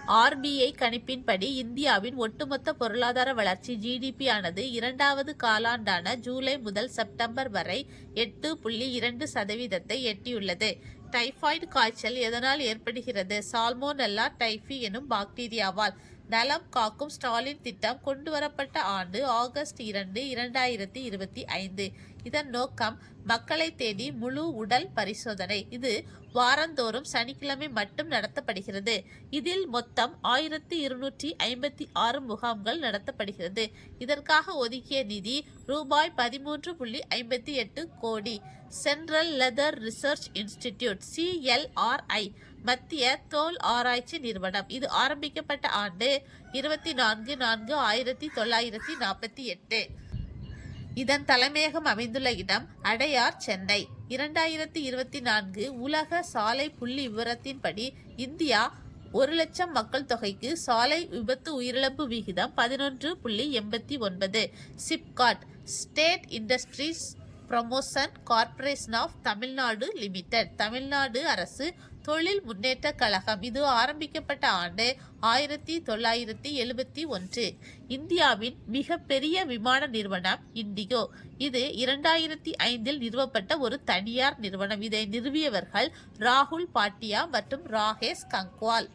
RBI கணிப்பின்படி இந்தியாவின் ஒட்டுமொத்த பொருளாதார வளர்ச்சி GDP ஆனது இரண்டாவது காலாண்டான ஜூலை முதல் செப்டம்பர் வரை 8.2% எட்டியுள்ளது. டைபாய்டு காய்ச்சல் எதனால் ஏற்படுகிறது? சால்மோனெல்லா டைஃபி எனும் பாக்டீரியாவால். நலம் காக்கும் ஸ்டாலின் திட்டம் கொண்டுவரப்பட்ட ஆண்டு ஆகஸ்ட் 2, 2025. இதன் நோக்கம் மக்களை தேடி முழு உடல் பரிசோதனை. இது வாரந்தோறும் சனிக்கிழமை மட்டும் நடத்தப்படுகிறது. இதில் மொத்தம் 1256 முகாம்கள் நடத்தப்படுகிறது. இதற்காக ஒதுக்கிய நிதி ரூபாய் 13.58 கோடி. Central leather research institute CLRI மத்திய தோல் ஆராய்ச்சி நிறுவனம். இது ஆரம்பிக்கப்பட்ட ஆண்டு 24/4/1948. இதன் தலைமையகம் அமைந்துள்ள இடம் அடையார், சென்னை. 2024 உலக சாலை புள்ளி விவரத்தின்படி இந்தியா 1,00,000 மக்கள் தொகைக்கு சாலை விபத்து உயிரிழப்பு விகிதம் 11.89. SIPCOT state industries promotion corporation of Tamil Nadu limited Tamil Nadu அரசு தொழில் முன்னேற்ற கழகம். இது ஆரம்பிக்கப்பட்ட ஆண்டு 1971. இந்தியாவின் மிகப்பெரிய விமான நிறுவனம் இண்டிகோ. இது 2005 நிறுவப்பட்ட ஒரு தனியார் நிறுவனம். இதை நிறுவியவர்கள் ராகுல் பாட்டியா மற்றும் ராகேஷ் கங்க்வால்.